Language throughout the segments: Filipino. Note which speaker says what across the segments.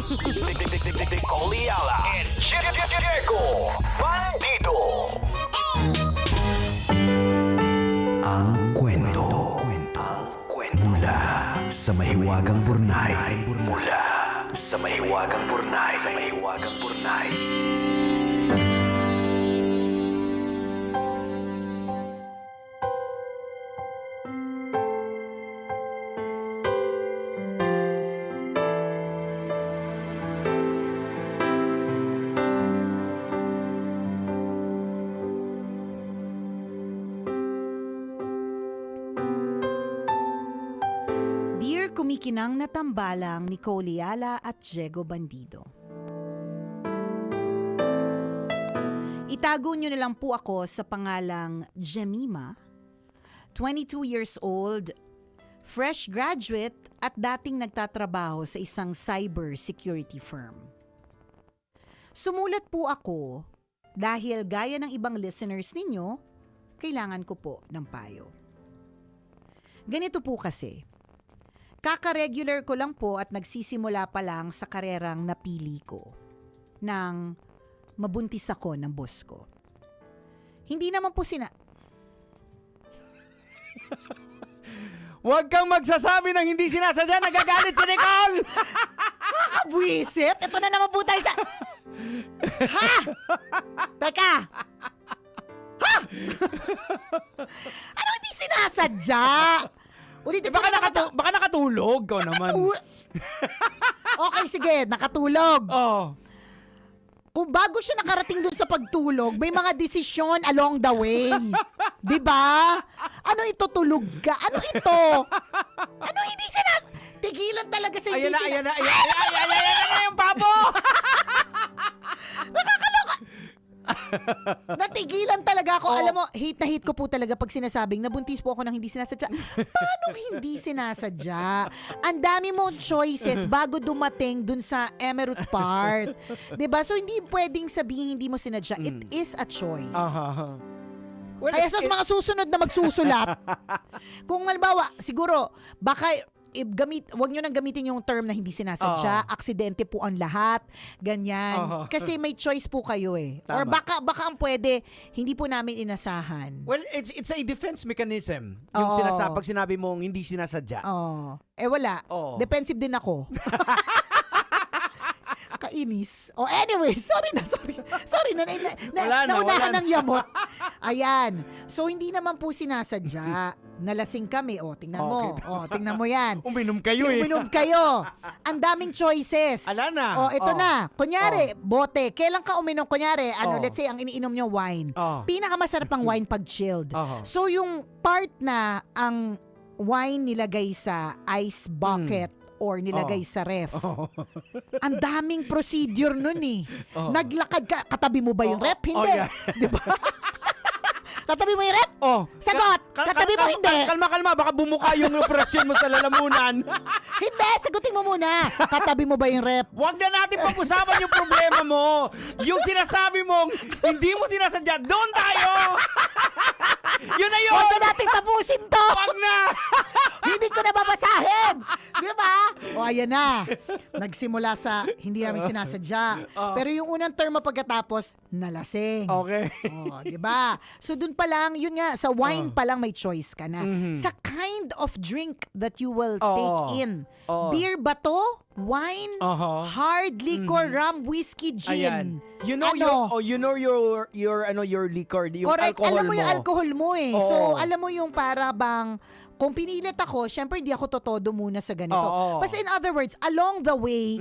Speaker 1: Coliala and Diego Bandido.
Speaker 2: Ang kwento. Mula sa mahiwagang Burnay. Mula sa mahiwagang Burnay.
Speaker 3: Dear kumikinang na tambalang ni Coliala at Diego Bandido. Itago niyo na lang po ako sa pangalang Jemima, 22 years old, fresh graduate at dating nagtatrabaho sa isang cyber security firm. Sumulat po ako dahil gaya ng ibang listeners ninyo, kailangan ko po ng payo. Ganito po kasi, kaka-regular ko lang po at nagsisimula pa lang sa karerang napili ko nang mabuntis ako ng boss ko. Hindi naman po
Speaker 4: Huwag kang magsasabi ng hindi sinasadya, nagagalit si Nicole!
Speaker 3: Nakakabwisit! Ito na naman po tayo sa... Ha! Teka! Ha! Ano hindi sinasadya? Ulitin po
Speaker 4: Baka nakatulog ka naman.
Speaker 3: Okay, sige. Nakatulog.
Speaker 4: Oh.
Speaker 3: Kung bago siya nakarating dun sa pagtulog, may mga desisyon along the way. Diba? Ano ito, tulog ka? Ano ito? Ano hindi tigilan talaga sa hindi
Speaker 4: Ayan na yung papo!
Speaker 3: Nakakaloka! Natigilan talaga ako. Alam mo, hate na hate ko po talaga pag sinasabing nabuntis po ako ng hindi sinasadya. Paano hindi sinasadya? Ang dami mong choices bago dumating dun sa emerald part. 'Di ba? So hindi pwedeng sabihin hindi mo sinadya. It is a choice.
Speaker 4: Well,
Speaker 3: Kaya sa mga susunod na magsusulat, kung halimbawa, siguro, baka wag nyo nang gamitin yung term na hindi sinasadya, aksidente po ang lahat, ganyan. Kasi may choice po kayo eh.
Speaker 4: Tama.
Speaker 3: Or baka ang pwede, hindi po namin inasahan.
Speaker 4: Well, it's a defense mechanism. Yung
Speaker 3: Oo.
Speaker 4: pag sinabi mong hindi sinasadya.
Speaker 3: Wala.
Speaker 4: Oo.
Speaker 3: Defensive din ako. Kainis. Anyway, sorry na.
Speaker 4: Wala
Speaker 3: Naunahan
Speaker 4: na.
Speaker 3: ng yamot. Ayan. So, hindi naman po sinasadya. Nalasing kami. Tingnan mo. Tingnan mo yan.
Speaker 4: Uminom kayo eh.
Speaker 3: Uminom kayo. Ang daming choices.
Speaker 4: Ala na.
Speaker 3: Ito na. Kunyari, bote. Kailan ka uminom? Kunyari, let's say, ang iniinom nyo, wine. Pinakamasarap ang wine pag chilled. So, yung part na ang wine nilagay sa ice bucket or nilagay sa ref. Ang daming procedure nun eh. Naglakad ka. Katabi mo ba yung ref? Hindi. Di ba? Katabi mo yung rep? Sagot! Katabi mo hindi?
Speaker 4: Kalma. Baka bumuka yung operasyon mo sa lalamunan.
Speaker 3: Hindi! Sagutin mo muna. Katabi mo ba yung rep?
Speaker 4: Huwag na natin pag-usapan yung problema mo. Yung sinasabi mong hindi mo sinasadya, doon tayo! Yun na yun!
Speaker 3: Huwag na natin tapusin to!
Speaker 4: Huwag na!
Speaker 3: Hindi ko na babasahin! Di ba? Ayan na. Nagsimula sa hindi namin sinasadya. Pero yung unang term pagkatapos, nalasing.
Speaker 4: Okay.
Speaker 3: Di ba? So dun pa lang, yun nga, sa wine pa lang may choice ka na. Sa kind of drink that you will take in. Beer ba to? Wine? Hard liquor, rum, whiskey, gin.
Speaker 4: Ayan. You know your liquor, yung
Speaker 3: correct.
Speaker 4: alcohol
Speaker 3: Alam mo
Speaker 4: mo.
Speaker 3: yung alcohol mo eh.
Speaker 4: Oo.
Speaker 3: So, alam mo yung para bang, kung pinilit ako, syempre di ako totodo muna sa ganito.
Speaker 4: Oo.
Speaker 3: Basta in other words, along the way,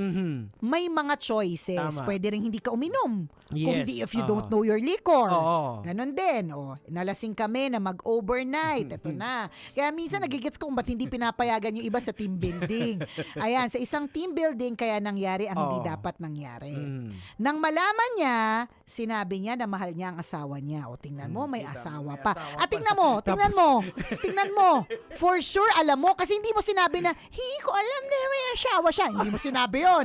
Speaker 3: may mga choices.
Speaker 4: Tama.
Speaker 3: Pwede rin hindi ka uminom. Kung
Speaker 4: Yes.
Speaker 3: hindi, if you don't know your liquor.
Speaker 4: Oo.
Speaker 3: Ganon din. Nalasing kami na mag-overnight. Ito na. Kaya minsan nagigets ko kung ba't hindi pinapayagan yung iba sa team building. Ayan, sa isang team building kaya nangyari ang hindi dapat nangyari. Nang malaman niya, sinabi niya na mahal niya ang asawa niya. Tingnan mo, may asawa pa. Tingnan mo. For sure, alam mo, kasi hindi mo sinabi na, hindi ko alam na may asawa siya. Hindi mo sinabi yun.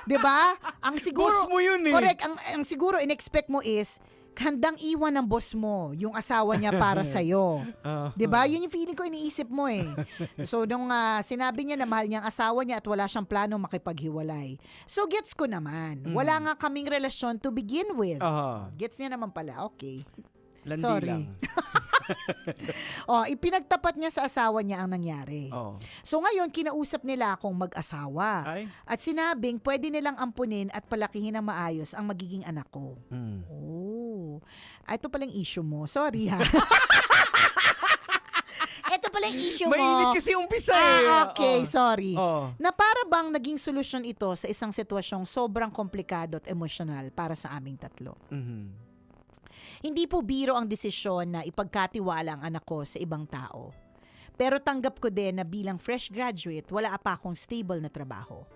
Speaker 3: 'Di ba? Ang siguro,
Speaker 4: Boss mo yun eh.
Speaker 3: correct, ang siguro in-expect mo is, handang iwan ng boss mo yung asawa niya para sa'yo. 'Di ba? Yun yung feeling ko, iniisip mo eh. So nung sinabi niya na mahal niya ang asawa niya at wala siyang plano makipaghiwalay. So gets ko naman. Wala nga kaming relasyon to begin with. Gets niya naman pala. Okay.
Speaker 4: Landi
Speaker 3: Sorry.
Speaker 4: lang.
Speaker 3: Ipinagtapat niya sa asawa niya ang nangyari. So ngayon, kinausap nila akong mag-asawa.
Speaker 4: Ay.
Speaker 3: At sinabing pwede nilang ampunin at palakihin ng maayos ang magiging anak ko. Ito palang issue mo. Sorry ha. Ito palang issue mo.
Speaker 4: Mainit kasi umpisa eh.
Speaker 3: Okay, sorry.
Speaker 4: Oh.
Speaker 3: Na para bang naging solusyon ito sa isang sitwasyong sobrang komplikado at emosyonal para sa aming tatlo. Hindi po biro ang desisyon na ipagkatiwala ang anak ko sa ibang tao. Pero tanggap ko din na bilang fresh graduate, wala pa akong stable na trabaho.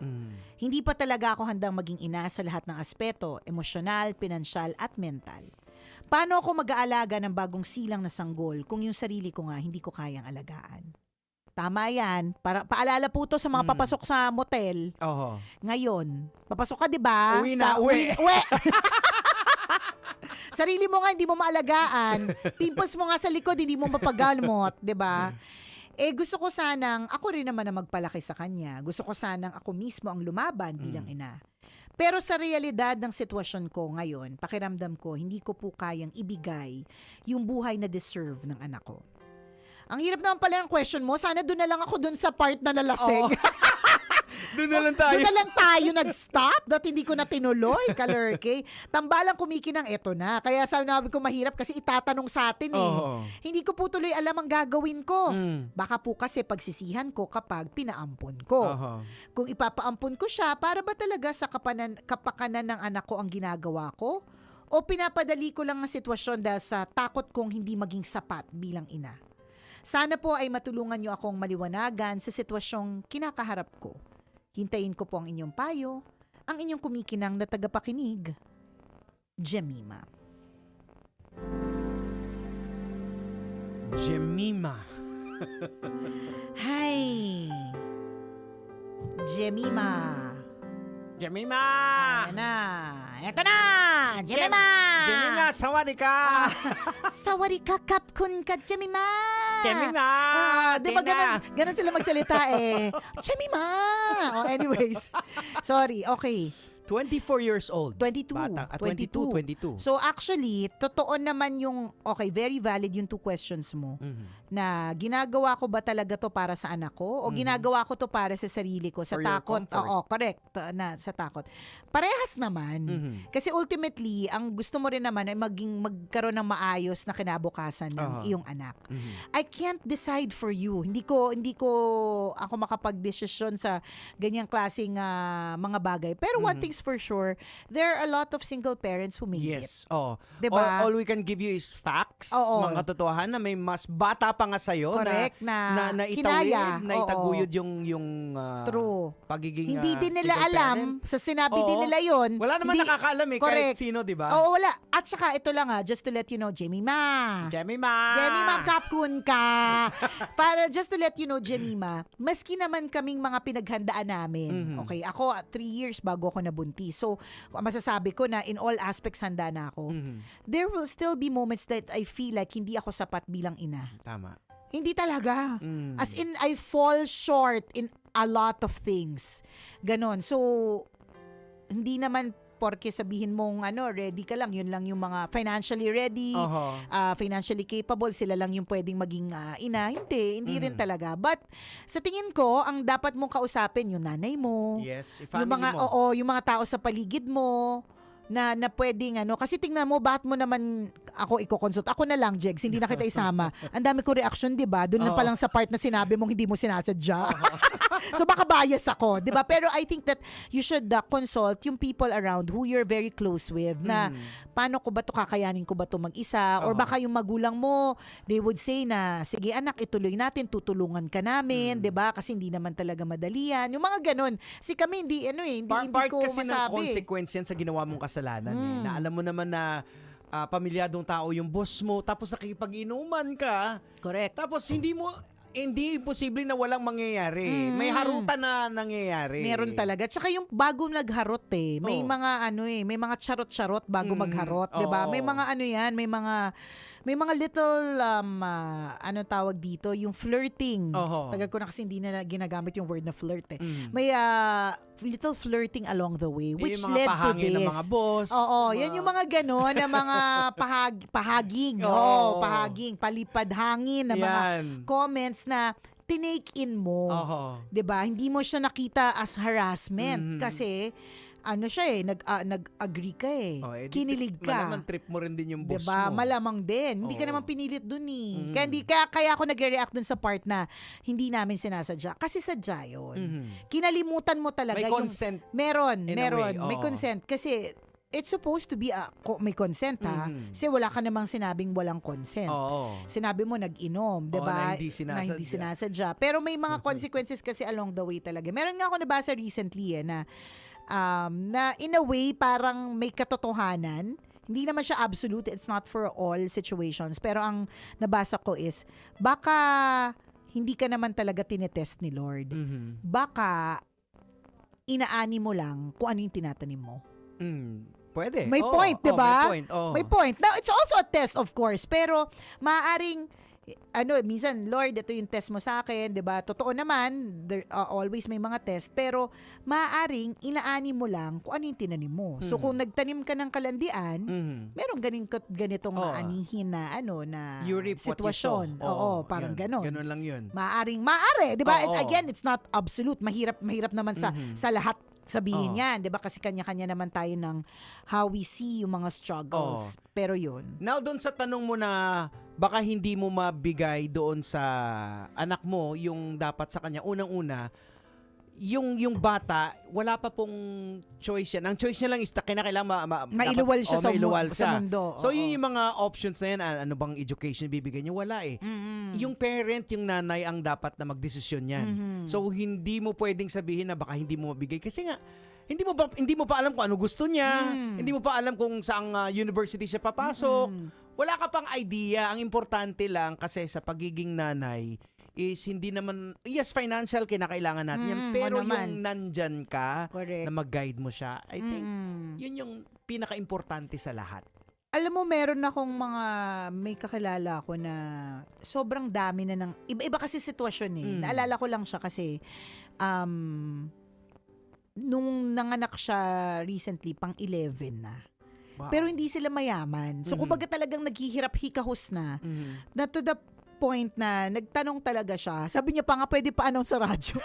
Speaker 3: Hindi pa talaga ako handang maging ina sa lahat ng aspeto, emosyonal, pinansyal at mental. Paano ako mag-aalaga ng bagong silang na sanggol kung yung sarili ko nga hindi ko kayang alagaan? Tama yan. Paalala po to sa mga papasok sa motel. Ngayon, papasok ka 'di ba?
Speaker 4: Uwi na, uwi.
Speaker 3: Sarili mo nga hindi mo maalagaan. Pimples mo nga sa likod, hindi mo mapagalmot, 'di ba? Gusto ko sanang ako rin naman na magpalaki sa kanya. Gusto ko sanang ako mismo ang lumaban bilang ina. Pero sa realidad ng sitwasyon ko ngayon, pakiramdam ko, hindi ko po kayang ibigay yung buhay na deserve ng anak ko. Ang hirap naman pala ng question mo. Sana doon na lang ako doon sa part na nalasing.
Speaker 4: Doon na lang tayo.
Speaker 3: Doon na lang tayo nag-stop. Dahil hindi ko na tinuloy, kalurke. Tambalang kumikinang eto na. Kaya sabi ko mahirap kasi itatanong sa atin eh. Hindi ko po tuloy alam ang gagawin ko. Baka po kasi pagsisihan ko kapag pinaampon ko. Kung ipapaampon ko siya, para ba talaga sa kapakanan ng anak ko ang ginagawa ko? O pinapadali ko lang ang sitwasyon dahil sa takot kong hindi maging sapat bilang ina? Sana po ay matulungan niyo akong maliwanagan sa sitwasyong kinakaharap ko. Hintayin ko po ang inyong payo, ang inyong kumikinang na tagapakinig, Jemima.
Speaker 4: Jemima.
Speaker 3: Hi! Jemima.
Speaker 4: Jemima!
Speaker 3: Ayan na. Eto na! Jemima!
Speaker 4: Jemima, sawadee ka!
Speaker 3: Sawari ka, kapkun ka, Jemima!
Speaker 4: Jemima!
Speaker 3: Di ba ganun sila magsalita eh. Jemima! Anyways. Sorry, okay.
Speaker 4: 24 years old.
Speaker 3: 22.
Speaker 4: Bata. 22.
Speaker 3: So actually, totoo naman yung, okay, very valid yung two questions mo. Na ginagawa ko ba talaga to para sa anak ko o ginagawa ko to para sa sarili ko, sa
Speaker 4: For your
Speaker 3: takot?
Speaker 4: comfort.
Speaker 3: Oo, correct. Na sa takot. Parehas naman. Kasi ultimately, ang gusto mo rin naman ay magkaroon ng maayos na kinabukasan ng iyong anak. I can't decide for you. Hindi ko ako makapag-desisyon sa ganyang klaseng mga bagay. Pero one thing's for sure, there are a lot of single parents who made it.
Speaker 4: Yes. Oh.
Speaker 3: Diba?
Speaker 4: All we can give you is facts.
Speaker 3: Oo.
Speaker 4: Mga katotohanan na may mas bata pa nga sa'yo.
Speaker 3: Correct, na
Speaker 4: itawid,
Speaker 3: kinaya.
Speaker 4: na itaguyod yung
Speaker 3: True.
Speaker 4: pagiging
Speaker 3: Hindi din nila
Speaker 4: single
Speaker 3: alam,
Speaker 4: parent.
Speaker 3: sa sinabi din
Speaker 4: Oo.
Speaker 3: nila yon.
Speaker 4: Wala naman nakakaalam eh,
Speaker 3: Correct.
Speaker 4: kahit sino, di ba?
Speaker 3: Oo, wala. At saka ito lang just to let you know, Jemima. Jemima, kapkun ka. Para just to let you know, Jemima, maski naman kaming mga pinaghandaan namin. Okay, ako 3 years bago ako nabuntis. So, masasabi ko na in all aspects handa na ako. There will still be moments that I feel like hindi ako sapat bilang ina.
Speaker 4: Tama.
Speaker 3: Hindi talaga. As in, I fall short in a lot of things. Ganon. So, hindi naman porke sabihin mong ready ka lang, yun lang yung mga financially ready, financially capable, sila lang yung pwedeng maging ina. Hindi rin talaga. But sa tingin ko, ang dapat mong kausapin yung nanay mo.
Speaker 4: Yes,
Speaker 3: Yung
Speaker 4: family
Speaker 3: mga
Speaker 4: mo.
Speaker 3: yung mga tao sa paligid mo na pwedeng kasi tingnan mo, bakit mo naman ako i-consult? Ako na lang, Jegs, hindi na kita isama. Ang dami ko reaction, 'di ba? Doon lang pa lang sa part na sinabi mong hindi mo sinasadya. So baka bias ako, 'di ba? Pero I think that you should consult yung people around who you're very close with na paano ko ba to, kakayanin ko ba to mag-isa, or baka yung magulang mo, they would say na sige anak, ituloy natin, tutulungan ka namin, 'di ba? Kasi hindi naman talaga madali yan. Yung mga ganun. Si kami hindi hindi
Speaker 4: Part
Speaker 3: ko
Speaker 4: kasi ng
Speaker 3: masabi.
Speaker 4: consequence yan sa ginawa mong kasalanan eh. Na alam mo naman na pamilyadong tao yung boss mo, tapos nakikipag-inuman ka.
Speaker 3: Correct.
Speaker 4: Tapos hindi mo hindi imposible na walang mangyayari. May harutan na nangyayari.
Speaker 3: Meron talaga. Tsaka yung bago nagharot may
Speaker 4: Oh.
Speaker 3: mga may mga charot-charot bago magharot, 'di ba?
Speaker 4: Oo.
Speaker 3: May mga may mga little ano tawag dito, yung flirting.
Speaker 4: Oho.
Speaker 3: Tagal ko na kasi hindi na ginagamit yung word na flirt
Speaker 4: Mm.
Speaker 3: May little flirting along the way which
Speaker 4: yung mga
Speaker 3: led to
Speaker 4: pahangin
Speaker 3: this.
Speaker 4: ng mga boss.
Speaker 3: Oo, yan yung mga gano'n na mga pahaging.
Speaker 4: Oo.
Speaker 3: Oo, pahaging, palipad hangin na mga
Speaker 4: Yan.
Speaker 3: comments na tinake in mo.
Speaker 4: Oho.
Speaker 3: 'Di ba? Hindi mo siya nakita as harassment
Speaker 4: Mhm.
Speaker 3: kasi ano siya nag-agree ka Kinilig ka.
Speaker 4: Malamang trip mo rin din yung boss
Speaker 3: 'Di ba?
Speaker 4: mo.
Speaker 3: Malamang din. Hindi ka
Speaker 4: Oo.
Speaker 3: naman pinilit dun
Speaker 4: Mhm.
Speaker 3: Kaya ako nagre-react dun sa part na hindi namin sinasadya kasi sadya 'yon.
Speaker 4: Mhm.
Speaker 3: Kinalimutan mo talaga
Speaker 4: May
Speaker 3: yung
Speaker 4: consent.
Speaker 3: meron.
Speaker 4: in a way,
Speaker 3: May
Speaker 4: oo.
Speaker 3: consent kasi it's supposed to be may consent
Speaker 4: Mhm.
Speaker 3: Kasi wala ka namang sinabing walang consent.
Speaker 4: Oo.
Speaker 3: Sinabi mo nag-inom, 'di ba?
Speaker 4: na hindi sinasadya.
Speaker 3: Pero may mga consequences kasi along the way talaga. Meron nga ako nabasa recently na in a way parang may katotohanan. Hindi naman siya absolute, it's not for all situations. Pero ang nabasa ko is baka hindi ka naman talaga tinetest ni Lord.
Speaker 4: Mhm.
Speaker 3: Baka inaani mo lang kung ano yung tinatanim mo.
Speaker 4: Pwede.
Speaker 3: May
Speaker 4: Oo,
Speaker 3: point,
Speaker 4: oo,
Speaker 3: 'di ba?
Speaker 4: May point. Oo.
Speaker 3: May point. Now, it's also a test, of course. Pero, maaaring, minsan, Lord, ito yung test mo sa akin, 'di ba? Totoo naman, there always may mga test. Pero, maaaring, inaani mo lang kung ano yung tinanim mo. So, kung nagtanim ka ng kalandian,
Speaker 4: Mhm.
Speaker 3: merong ganitong
Speaker 4: Oo.
Speaker 3: aanihin na, na
Speaker 4: You reap what you
Speaker 3: sitwasyon.
Speaker 4: sow.
Speaker 3: Oo, parang
Speaker 4: yun.
Speaker 3: ganon.
Speaker 4: Ganon lang yun.
Speaker 3: Maaari, 'di ba?
Speaker 4: Oo.
Speaker 3: And again, it's not absolute. Mahirap naman sa lahat sabihin
Speaker 4: Oo.
Speaker 3: 'yan, 'di ba? Kasi kanya-kanya naman tayo ng how we see yung mga struggles. Pero 'yun.
Speaker 4: Now, doon sa tanong mo na baka hindi mo mabigay doon sa anak mo yung dapat sa kanya, unang-una, yung bata, wala pa pong choice yan. Ang choice niya lang is kinakailangan
Speaker 3: Mailuwal siya sa
Speaker 4: mailuwal
Speaker 3: sa
Speaker 4: siya.
Speaker 3: mundo.
Speaker 4: So,
Speaker 3: Oo.
Speaker 4: yun yung mga options na yan. Ano bang education bibigyan niya? Wala eh. Yung parent, yung nanay ang dapat na magdesisyon yan. So, hindi mo pwedeng sabihin na baka hindi mo mabigay. Kasi nga, hindi mo pa alam kung ano gusto niya. Hindi mo pa alam kung saang university siya papasok. Wala ka pang idea. Ang importante lang kasi sa pagiging nanay is hindi naman, yes, financial kinakailangan natin yan, pero
Speaker 3: naman.
Speaker 4: yung nandyan ka
Speaker 3: Correct.
Speaker 4: na mag-guide mo siya, I think, yun yung pinaka-importante sa lahat.
Speaker 3: Alam mo, meron akong may kakilala ako na sobrang dami na ng, iba-iba kasi sitwasyon Naalala ko lang siya kasi, nung nanganak siya recently, pang 11 na.
Speaker 4: Wow.
Speaker 3: Pero hindi sila mayaman. So, kumbaga talagang naghihirap-hikahos na to the point na nagtanong talaga siya. Sabi niya pa nga, pwede pa anong sa radyo.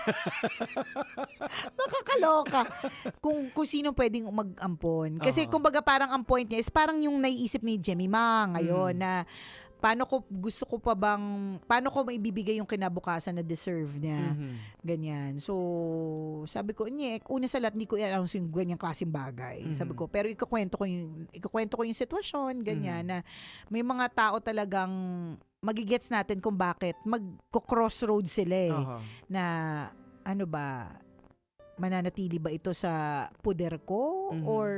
Speaker 3: Nakakaloka. Kung sino pwedeng mag-ampon. Kasi kumbaga parang ang point niya is parang yung naiisip ni Jemima ngayon na paano ko maibibigay yung kinabukasan na deserve niya. Ganyan. So, sabi ko, una sa lahat, hindi ko i-announce yung ganyang klaseng bagay. Sabi ko, pero ikukwento ko yung sitwasyon, ganyan, na may mga tao talagang magigets natin kung bakit magko-crossroad sila na ano ba, mananatili ba ito sa puder ko or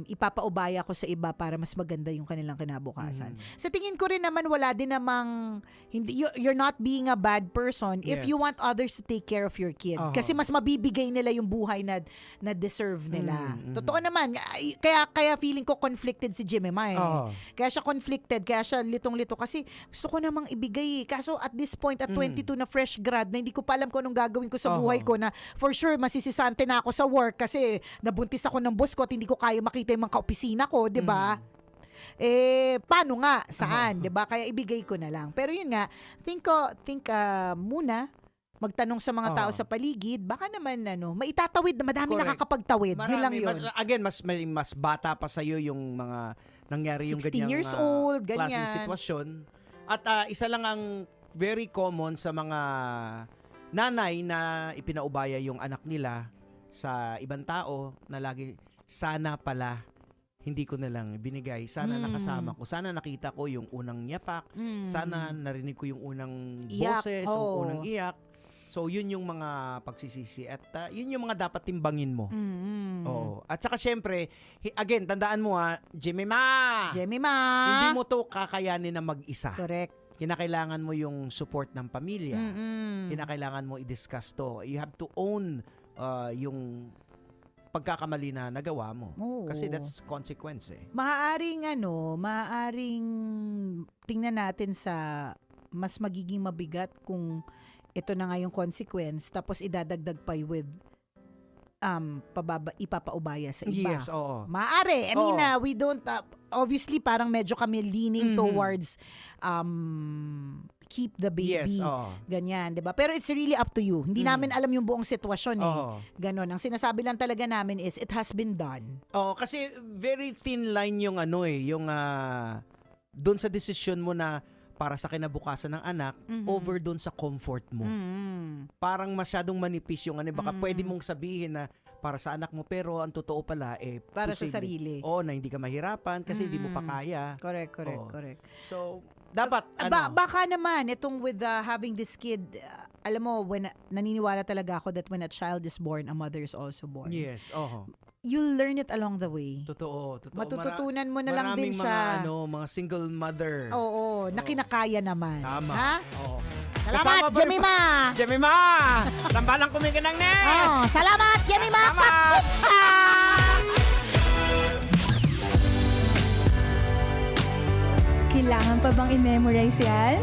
Speaker 3: ipapaubaya ko sa iba para mas maganda yung kanilang kinabukasan. Sa tingin ko rin naman wala din namang you're not being a bad person if you want others to take care of your kid. Kasi mas mabibigay nila yung buhay na deserve nila. Totoo naman. Kaya feeling ko conflicted si Jemima Kaya siya conflicted, kaya siya litong-lito kasi gusto ko namang ibigay. Kaso at this point, at 22 na fresh grad, na hindi ko pa alam kung anong gagawin ko sa buhay ko, na for sure masisisante na ako sa work kasi nabuntis ako ng boss ko at hindi ko kaya makita yung mga kaopisina ko, 'di ba? Paano nga? Saan? 'Di ba? Kaya ibigay ko na lang. Pero yun nga, think muna magtanong sa mga tao sa paligid, baka naman maitatawid na madami
Speaker 4: Correct.
Speaker 3: nakakapagtawid. Yun lang yun.
Speaker 4: Mas bata pa sa'yo yung mga nangyari yung
Speaker 3: 16
Speaker 4: ganyang
Speaker 3: years old,
Speaker 4: klaseng
Speaker 3: ganyan.
Speaker 4: sitwasyon. At isa lang ang very common sa mga nanay na ipinaubaya yung anak nila sa ibang tao na lagi, sana pala hindi ko na lang binigay. Sana nakasama ko. Sana nakita ko yung unang yapak. Sana narinig ko yung unang
Speaker 3: Iyak.
Speaker 4: boses, yung unang iyak. So, yun yung mga pagsisisi. At yun yung mga dapat timbangin mo. Oo. At saka syempre, again, tandaan mo Jemima!
Speaker 3: Jemima!
Speaker 4: Hindi mo to kakayanin na mag-isa.
Speaker 3: Correct.
Speaker 4: kinakailangan mo yung support ng pamilya.
Speaker 3: Mm-mm.
Speaker 4: Kinakailangan mo i-discuss to. You have to own yung pagkakamali na nagawa mo.
Speaker 3: Oo.
Speaker 4: Kasi that's consequence eh.
Speaker 3: Maaaring tingnan natin sa mas magiging mabigat kung ito na nga yung consequence tapos idadagdag pa with ipapaubaya sa iba.
Speaker 4: Yes, oo.
Speaker 3: Maaari. I mean,
Speaker 4: Oo.
Speaker 3: we don't, obviously, parang medyo kami leaning towards keep the baby.
Speaker 4: Yes, oo.
Speaker 3: Ganyan, di ba? Pero it's really up to you. Hindi namin alam yung buong sitwasyon eh.
Speaker 4: Oo.
Speaker 3: Ganon. Ang sinasabi lang talaga namin is, it has been done.
Speaker 4: Oo, kasi very thin line yung yung doon sa desisyon mo na para sa kinabukasan ng anak over doon sa comfort mo. Parang masyadong manipis yung baka pwede mong sabihin na para sa anak mo pero ang totoo pala
Speaker 3: Para sa
Speaker 4: posible.
Speaker 3: sarili.
Speaker 4: Oo, na hindi ka mahirapan kasi hindi mo pa kaya.
Speaker 3: Correct.
Speaker 4: Oo.
Speaker 3: Correct.
Speaker 4: So, dapat
Speaker 3: Baka naman, itong with having this kid, alam mo, when naniniwala talaga ako that when a child is born, a mother is also born.
Speaker 4: yes, oo.
Speaker 3: You'll learn it along the way.
Speaker 4: Totoo.
Speaker 3: Matututunan mo na lang din
Speaker 4: Maraming
Speaker 3: siya.
Speaker 4: mga single mother.
Speaker 3: Oo, na kinakaya naman.
Speaker 4: Tama.
Speaker 3: Ha?
Speaker 4: Oo.
Speaker 3: Salamat,
Speaker 4: Kasama pa rin
Speaker 3: Jemima!
Speaker 4: Jemima! Sambalang kumikinang ne!
Speaker 3: Oh, salamat, Jemima!
Speaker 4: Salamat!
Speaker 5: Kailangan pa bang i-memorize yan?